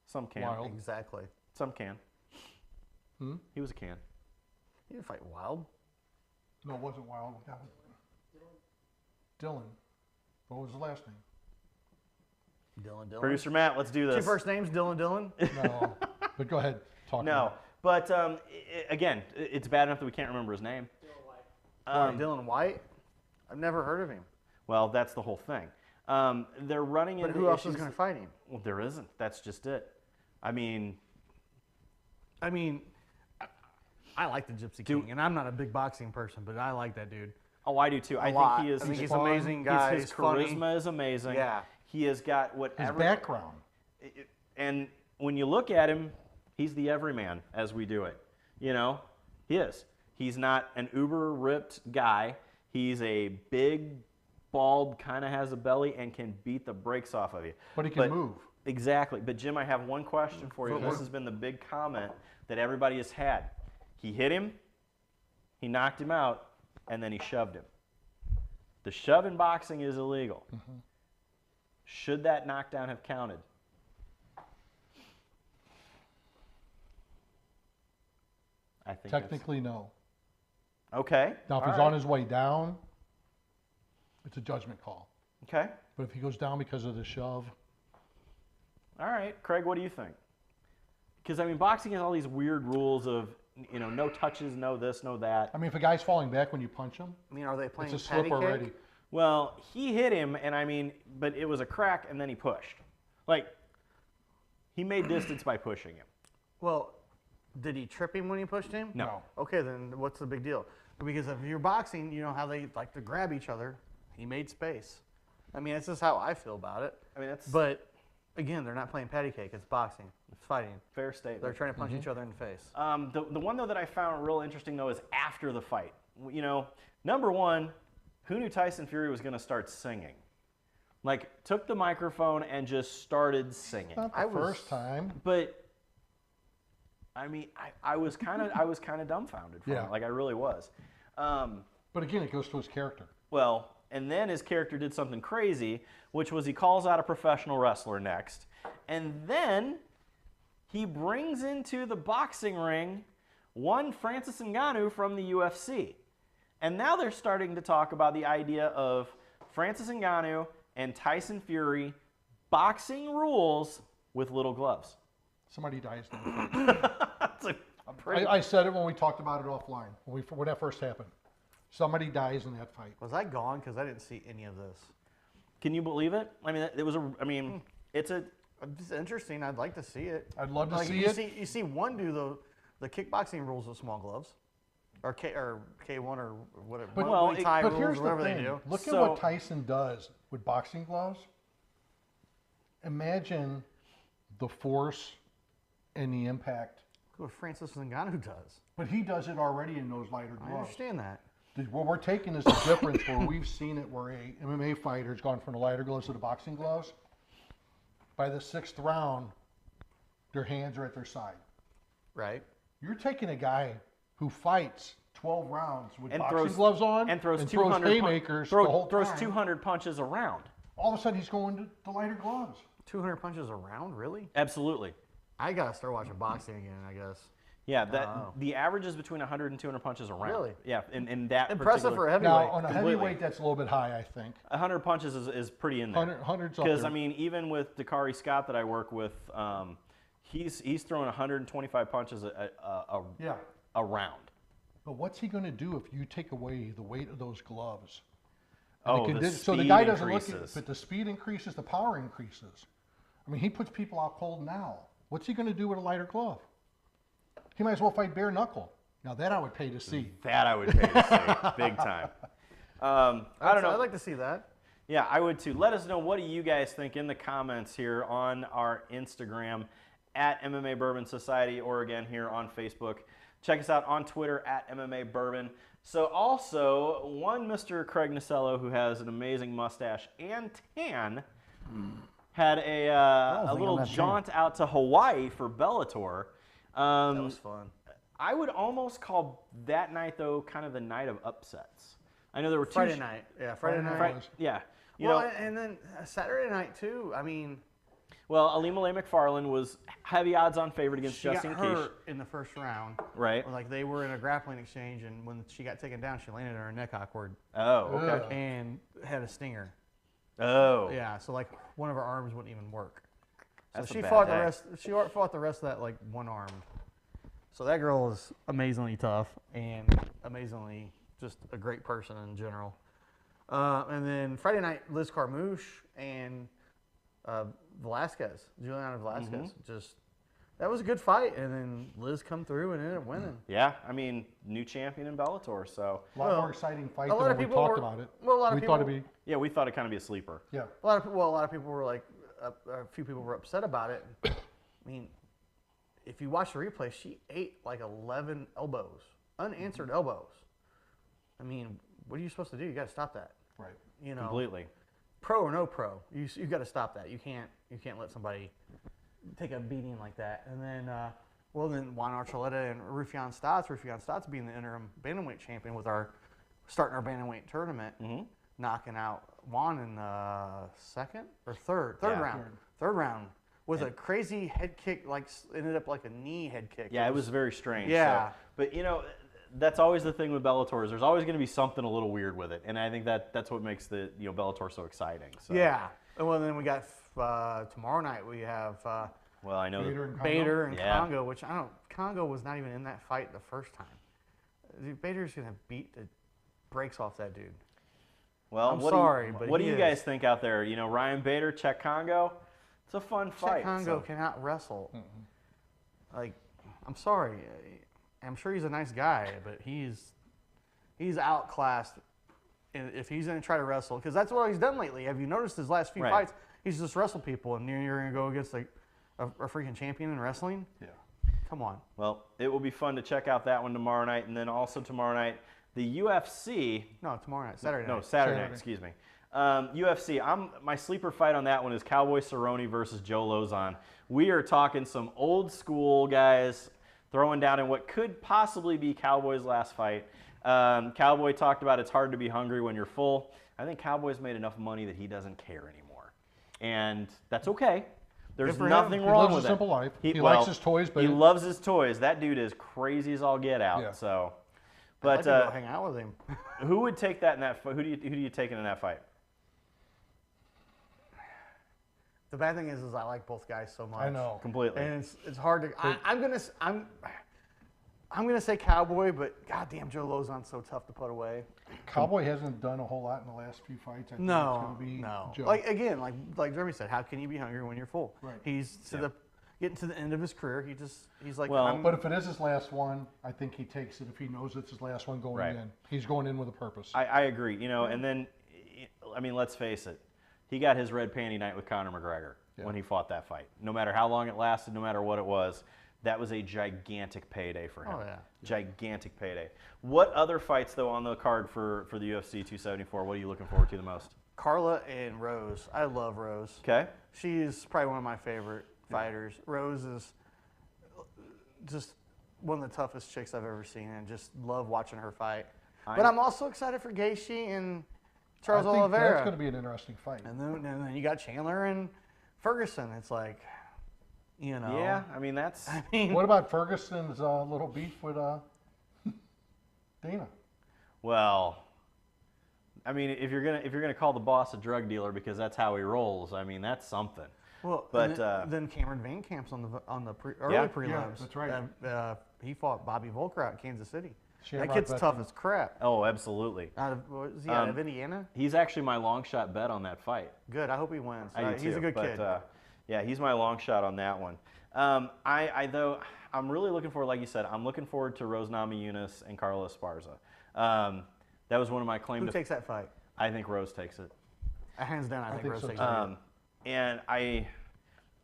Some can. Wild. Exactly. Some can. He was a can. He didn't fight Wild. No, it wasn't Wild. Dylan. What was his last name? Dylan. Producer Matt, let's do this. 2 first names, Dylan. No. But go ahead. Talk. No. But again, it's bad enough that we can't remember his name. Dylan White? I've never heard of him. Well, that's the whole thing. They're running But into who else is issues- going to fight him? Well, there isn't. That's just it. I like the Gypsy King, and I'm not a big boxing person, but I like that dude. Oh, I do too. I think he is. I think he's fun. an amazing guy. His funny. charisma is amazing. Yeah. He has got whatever. His background. And when you look at him, he's the everyman as we do it. You know, he is. He's not an uber ripped guy. He's a big, bald, kind of has a belly and can beat the brakes off of you. But he can move. Exactly. But Jim, I have one question for you. This has been the big comment that everybody has had. He hit him, he knocked him out, and then he shoved him. The shove in boxing is illegal. Mm-hmm. Should that knockdown have counted? I think technically no. Okay. Now, if he's on his way down, it's a judgment call. Okay. But if he goes down because of the shove. All right. Craig, what do you think? Because, I mean, boxing has all these weird rules of, you know, no touches, no this, no that. I mean, if a guy's falling back when you punch him, I mean, are they playing it's a slip already. Well, he hit him, and I mean, but it was a crack, and then he pushed. Like, he made distance by pushing him. Well, did he trip him when he pushed him? No. Okay, then what's the big deal? Because if you're boxing, you know how they like to grab each other. He made space. I mean, that's just how I feel about it. I mean, that's... But, again, they're not playing patty cake. It's boxing. It's fighting. Fair statement. They're trying to punch each other in the face. The one, though, that I found real interesting, though, is after the fight. You know, number one, who knew Tyson Fury was going to start singing? Like, took the microphone and just started singing. Not the first time. But, I mean, I was kind of dumbfounded from it. Like, I really was. But again, it goes to his character. Well, and then his character did something crazy, which was he calls out a professional wrestler next. And then he brings into the boxing ring one Francis Ngannou from the UFC. And now they're starting to talk about the idea of Francis Ngannou and Tyson Fury boxing rules with little gloves. Somebody dies in I said it when we talked about it offline, when that first happened. Somebody dies in that fight. Was I gone? Because I didn't see any of this. Can you believe it? I mean, it was it's interesting. I'd like to see it. I'd love to see it. You see one do the kickboxing rules with small gloves. Or K1 or whatever. But, but here's the thing. Look at what Tyson does with boxing gloves. Imagine the force and the impact. What Francis Ngannou does. But he does it already in those lighter gloves. I understand that. What we're taking is the difference where we've seen it where a MMA fighter's gone from the lighter gloves to the boxing gloves. By the 6th round, their hands are at their side. Right. You're taking a guy who fights 12 rounds with and boxing gloves on and throws 200 haymakers the whole throws time. 200 punches around. All of a sudden, he's going to the lighter gloves. 200 punches around, really? Absolutely. I gotta start watching boxing again, I guess. Yeah, the average is between 100 and 200 punches around. Really? Yeah, in that impressive for a heavyweight. Now, on a heavyweight, that's a little bit high, I think. 100 punches is pretty in there. 100's up Because, there. I mean, even with Dakari Scott that I work with, he's throwing 125 punches a round. But what's he going to do if you take away the weight of those gloves? So the guy doesn't look at, but the speed increases, the power increases. I mean, he puts people out cold now. What's he going to do with a lighter glove? He might as well fight bare knuckle. Now that I would pay to see. That I would pay to see, big time. I don't know. I'd like to see that. Yeah, I would too. Let us know, what do you guys think in the comments here on our Instagram at MMA Bourbon Society, or again here on Facebook. Check us out on Twitter at MMA Bourbon. So also, one Mr. Craig Nasello, who has an amazing mustache and tan, had a little jaunt out to Hawaii for Bellator. That was fun. I would almost call that night, though, kind of the night of upsets. I know there were Friday night. Yeah, Friday night. Yeah. And then Saturday night, too. I mean... Well, Alima McFarland was heavy odds-on favorite against Justine She got Kish. hurt in the first round. Right. Like, they were in a grappling exchange, and when she got taken down, she landed on her neck awkward. Oh, okay. And had a stinger. Oh. Yeah, so, like, one of her arms wouldn't even work. That's so a she bad fought day. the rest. She fought the rest of that like one-armed. So that girl is amazingly tough and amazingly just a great person in general. And then Friday night, Liz Carmouche and Juliana Velasquez. Just that was a good fight, and then Liz come through and ended up winning. Yeah, I mean, new champion in Bellator, so. A lot more exciting fight than lot of when we people talked were- about it. well, a lot of we people- thought it'd be, Yeah, we thought it'd kind of be a sleeper. yeah. A lot of people were like, a few people were upset about it. I mean, if you watch the replay, she ate like 11 elbows, unanswered elbows. I mean, what are you supposed to do? You got to stop that. Right. You know, Completely. pro or no pro, you got to stop that. You can't let somebody take a beating like that. And then, then Juan Archuleta and Rufián Stotts being the interim bantamweight champion starting our bantamweight tournament, knocking out Juan in the second or third round with a crazy head kick, like ended up like a knee head kick. Yeah, it was very strange. Yeah. So, but you know, that's always the thing with Bellator is there's always going to be something a little weird with it, and I think that's what makes the Bellator so exciting. So. Yeah. And well, then we got tomorrow night we have Well, I know. Bader Bader and Congo. and Congo, which Congo was not even in that fight the first time. Dude, Bader's gonna beat the brakes off that dude. Well, I'm what sorry, do you, but what do he you is. guys think out there? You know, Ryan Bader, Czech Congo. It's a fun fight. Chet Congo so. cannot wrestle. Like, I'm sorry. I'm sure he's a nice guy, but he's outclassed. And if he's going to try to wrestle, because that's what he's done lately. Have you noticed his last few Right. fights? He's just wrestled people, and you're going to go against a freaking champion in wrestling? Yeah. Come on. Well, it will be fun to check out that one tomorrow night, and then also tomorrow night, the UFC. No, tomorrow night, Saturday night. No, Saturday night. Excuse me. UFC. My sleeper fight on that one is Cowboy Cerrone versus Joe Lozon. We are talking some old school guys throwing down in what could possibly be Cowboy's last fight. Cowboy talked about it's hard to be hungry when you're full. I think Cowboy's made enough money that he doesn't care anymore, and that's okay. There's for him. nothing He wrong lives with a it. simple life. He likes his toys, but he loves his toys. That dude is crazy as all get out. Yeah. So, I'd like but to go hang out with him. who would take that in that? Who do you take in that fight? The bad thing is I like both guys so much. I know. Completely. And it's hard to. I'm gonna say Cowboy, but goddamn, Joe Lozon's so tough to put away. Cowboy hasn't done a whole lot in the last few fights. I think it's No, going to be no. Joe. Like again, like Jeremy said, how can you be hungry when you're full? Right. He's getting to the end of his career. He's like, Well, I'm, But if it is his last one, I think he takes it if he knows it's his last one going Right. in. He's going in with a purpose. I agree. You know, and then, I mean, let's face it. He got his red panty night with Conor McGregor when he fought that fight. No matter how long it lasted, no matter what it was, that was a gigantic payday for him. Oh, yeah. Gigantic payday. What other fights, though, on the card for the UFC 274, what are you looking forward to the most? Carla and Rose. I love Rose. Okay. She's probably one of my favorite fighters. Rose is just one of the toughest chicks I've ever seen, and just love watching her fight. But I'm also excited for Gaethje and Charles I think Oliveira. that's going to be an interesting fight. And then you got Chandler and Ferguson. It's like, you know. Yeah, I mean, that's... I mean, What about Ferguson's little beef with Dana? Well, I mean, if you're gonna call the boss a drug dealer because that's how he rolls, I mean, that's something. well, but, then Cameron Van Camp's on the early Yeah. prelims. Yeah, that's right. He fought Bobby Volker out in Kansas City. Shamrock That kid's veteran. tough as crap. Oh, absolutely. Is he out of Indiana? He's actually my long shot bet on that fight. Good. I hope he wins. I do He's too, a good but, kid. Yeah, he's my long shot on that one. Though I'm really looking forward, like you said, I'm looking forward to Rose Namajunas and Carla Esparza. That was one of my claim Who to. takes that fight? I think Rose takes it. Hands down, I think think Rose so, takes too. it. And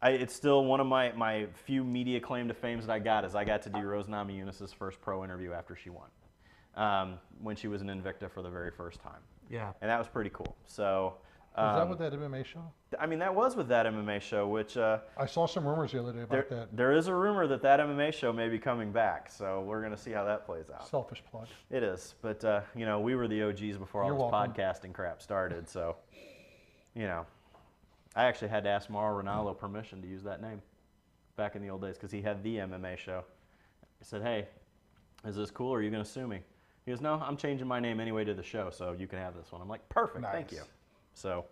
it's still one of my few media claim to fames that I got is I got to do Rose Namajunas' first pro interview after she won, when she was an Invicta for the very first time, Yeah. and that was pretty cool. So. Was that with that MMA show? I mean, that was with that MMA show, which I saw some rumors the other day about that. there is a rumor that MMA show may be coming back. So we're going to see how that plays out. Selfish plug. It is, but we were the OGs before all You're this welcome. podcasting crap started. So, I actually had to ask Mauro Ronaldo permission to use that name back in the old days because he had the MMA show. I said, "Hey, is this cool? Or are you going to sue me?" He goes, "No, I'm changing my name anyway to the show, so you can have this one." I'm like, "Perfect, thank Nice. you." So,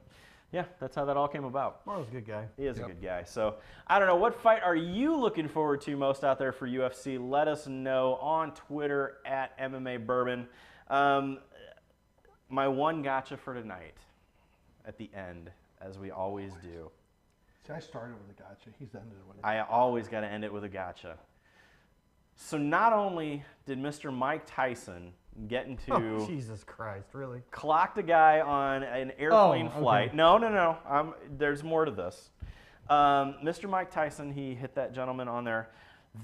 yeah, that's how that all came about. Marlo's a good guy. He is a Yep. good guy. So, I don't know. What fight are you looking forward to most out there for UFC? Let us know on Twitter at MMA Bourbon. My one gotcha for tonight at the end, as we always do. See, I started with a gotcha. He's ended it with it. I always got to end it with a gotcha. So not only did Mr. Mike Tyson get into... Oh, Jesus Christ, really? Clocked a guy on an airplane flight. No. There's more to this. Mr. Mike Tyson, he hit that gentleman on there.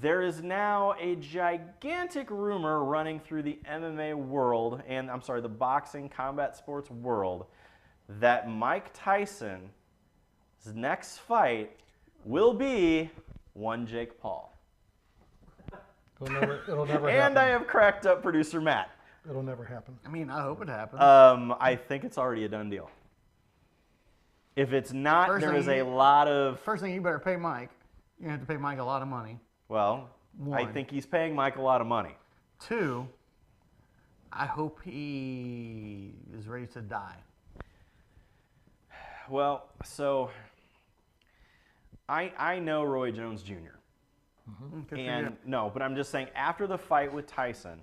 There is now a gigantic rumor running through the MMA world, and I'm sorry, the boxing combat sports world, that Mike Tyson's next fight will be one Jake Paul. It'll never happen. And I have cracked up producer Matt. It'll never happen. I mean, I hope it happens. I think it's already a done deal. If it's not, there is a lot of... First thing, you better pay Mike. You have to pay Mike a lot of money. Well, I think he's paying Mike a lot of money. 2, I hope he is ready to die. Well, so I know Roy Jones Jr. And no, but I'm just saying after the fight with Tyson,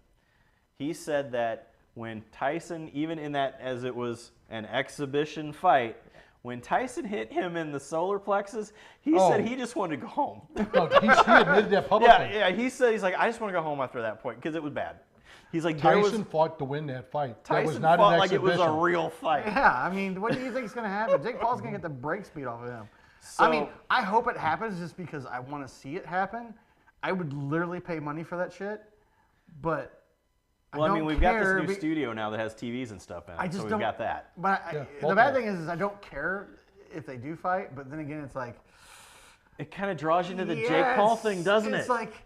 he said that when Tyson, even in that, as it was an exhibition fight, when Tyson hit him in the solar plexus, he said he just wanted to go home. No, he admitted that publicly. Yeah, he said, he's like, I just want to go home after that point because it was bad. He's like, Tyson fought to win that fight. Tyson that was not fought an like exhibition. it was a real fight. Yeah, I mean, what do you think is going to happen? Jake Paul's going to get the brake speed off of him. So, I mean, I hope it happens just because I want to see it happen. I would literally pay money for that shit, but well, I mean, we've got this new studio now that has TVs and stuff in it, so we've got that. But the bad thing is I don't care if they do fight, but then again, it's like... It kind of draws you into the Jake Paul thing, doesn't it? It's like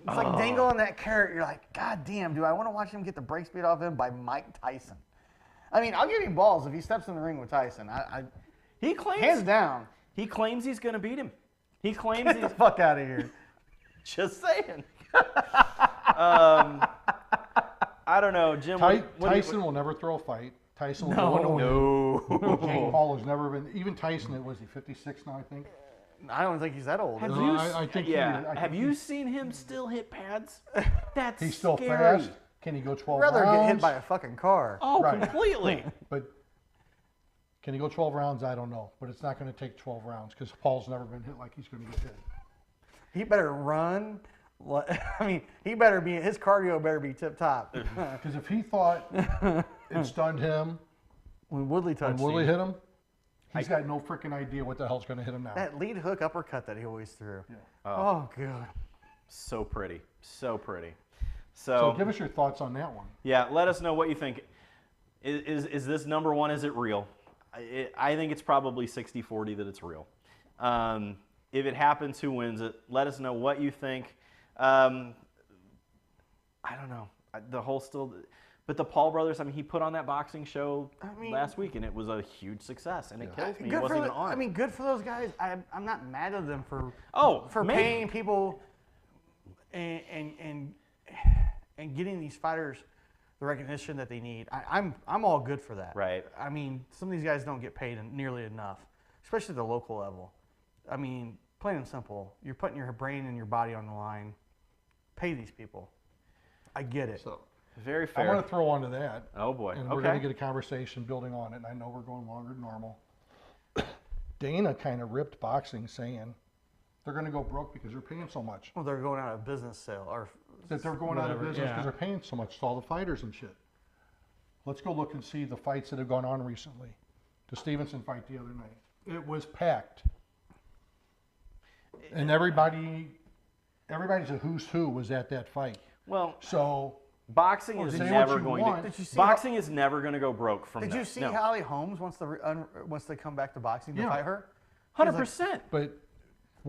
dangling that carrot. You're like, God damn, do I want to watch him get the brake speed off him by Mike Tyson? I mean, I'll give him balls if he steps in the ring with Tyson. He claims... Hands down. He claims he's going to beat him. He claims Get the fuck out of here. Just saying. I don't know, Jim. Tyson will never throw a fight. Tyson will No. Jake Paul has never been. Even Tyson, was he 56 now? I think. I don't think he's that old. Have you seen him still hit pads? That's he's still scary. fast. Can he go 12 I'd rather rounds? get hit by a fucking car. Oh, completely. But can he go 12 rounds? I don't know. But it's not going to take 12 rounds because Paul's never been hit like he's going to get hit. He better run. I mean, his cardio better be tip top. Because if he thought it stunned him when Woodley hit him, he's got no freaking idea what the hell's going to hit him now. That lead hook uppercut that he always threw. Yeah. Oh, God. So pretty. So pretty. So give us your thoughts on that one. Yeah, let us know what you think. Is this number one, is it real? I think it's probably 60-40 that it's real. If it happens, who wins it? Let us know what you think. I don't know. But the Paul brothers, I mean, he put on that boxing show last week, and it was a huge success, and it kills me. It wasn't even on. I mean, good for those guys. I'm not mad at them for paying people and getting these fighters the recognition that they need. I'm all good for that. Right. I mean, some of these guys don't get paid nearly enough, especially at the local level. I mean, plain and simple, you're putting your brain and your body on the line. Pay these people. I get it. So, very fair. I want to throw onto that. Oh, boy. And we're going to get a conversation building on it, and I know we're going longer than normal. Dana kind of ripped boxing saying they're going to go broke because they're paying so much. Well, they're going out of business sale. Or that they're going out of business because they're paying so much to all the fighters and shit. Let's go look and see the fights that have gone on recently. The Stevenson fight the other night. It was packed. And everybody's a who's who was at that fight. Well, so boxing is never going to. Boxing is never going to go broke from that. Did you see Holly Holmes wants to come back to boxing to fight her? 100%. But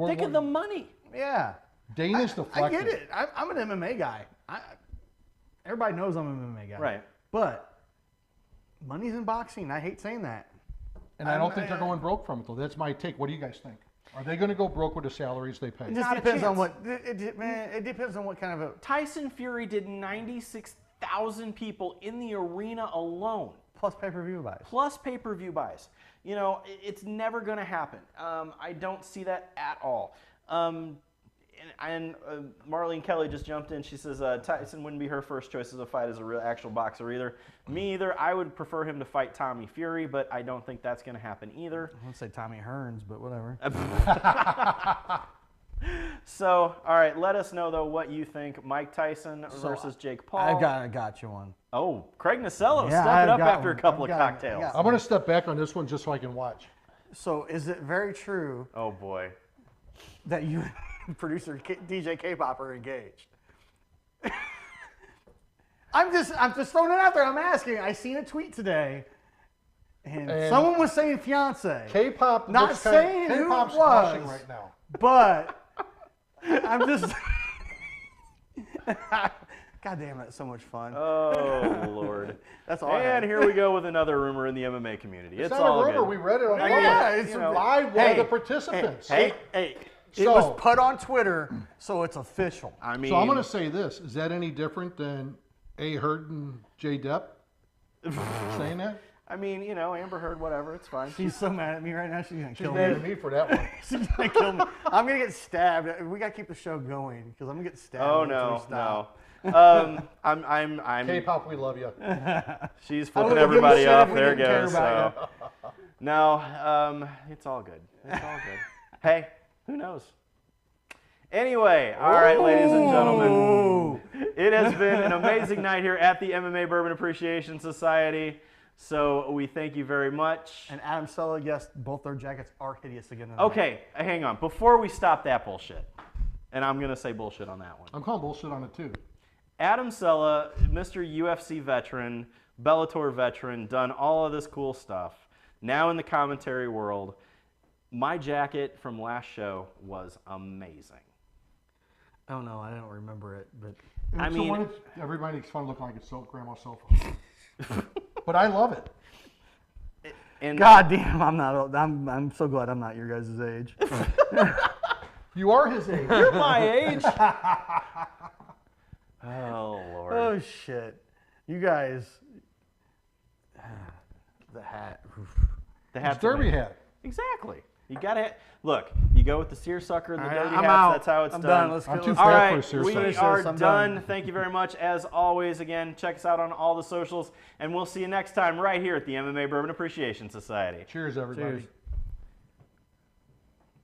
think of the money. Yeah. Dana's deflecting. I get it. I'm an MMA guy. Everybody knows I'm an MMA guy. Right. But money's in boxing. I hate saying that. And I don't think they're going broke from it, though. That's my take. What do you guys think? Are they going to go broke with the salaries they pay? It just depends on what. It depends on what kind of a. Tyson Fury did 96,000 people in the arena alone. Plus pay-per-view buys. You know, it's never going to happen. I don't see that at all. And Marlene Kelly just jumped in. She says Tyson wouldn't be her first choice as a fight as a real actual boxer either. Me either. I would prefer him to fight Tommy Fury, but I don't think that's going to happen either. I wouldn't say Tommy Hearns, but whatever. So, all right, let us know, though, what you think. Mike Tyson versus Jake Paul. I got you one. Oh, Craig Nasello stepping up after a couple of cocktails. I'm going to step back on this one just so I can watch. So, is it very true? Oh, boy. That you and producer DJ K-Pop are engaged? I'm just throwing it out there. I'm asking. I seen a tweet today, and someone was saying fiance. K-Pop, not saying who it was right now. But I'm just. God damn it! So much fun. Oh Lord. That's all. And here we go with another rumor in the MMA community. It's not all a rumor. good. We read it on Twitter. Yeah, it's by one of the participants. Hey. It was put on Twitter, so it's official. I mean, so I'm going to say this: is that any different than A. Heard and J. Depp saying that? I mean, Amber Heard, whatever, it's fine. She's so mad at me right now. She's gonna kill me. She's mad at me for that one. She's gonna kill me. I'm gonna get stabbed. We gotta keep the show going because I'm gonna get stabbed. Oh no. I'm. K-pop, we love you. She's flipping everybody off. There it goes. So. No, it's all good. It's all good. Hey, who knows? Anyway, all right, ladies and gentlemen, it has been an amazing night here at the MMA Bourbon Appreciation Society. So we thank you very much. And Adam Sella, yes, both their jackets are hideous again tonight. Okay, hang on. Before we stop that bullshit, and I'm going to say bullshit on that one. I'm calling bullshit on it too. Adam Sella, Mr. UFC veteran, Bellator veteran, done all of this cool stuff. Now in the commentary world, my jacket from last show was amazing. Oh no, I don't remember it, but I mean, everybody makes fun of looking like a grandma's sofa. But I love it. And God damn, I'm so glad I'm not your guys' age. You are his age. You're my age. Oh Lord. Oh shit. You guys. The hat. The hat's It's derby amazing. hat. Exactly. You gotta look. You go with the seersucker and the dirty I'm hats. out. That's how it's I'm done. Let's I'm go. too All fat for a right, seersucker. we are I'm done. Thank you very much. As always, again, check us out on all the socials, and we'll see you next time right here at the MMA Bourbon Appreciation Society. Cheers, everybody. Cheers.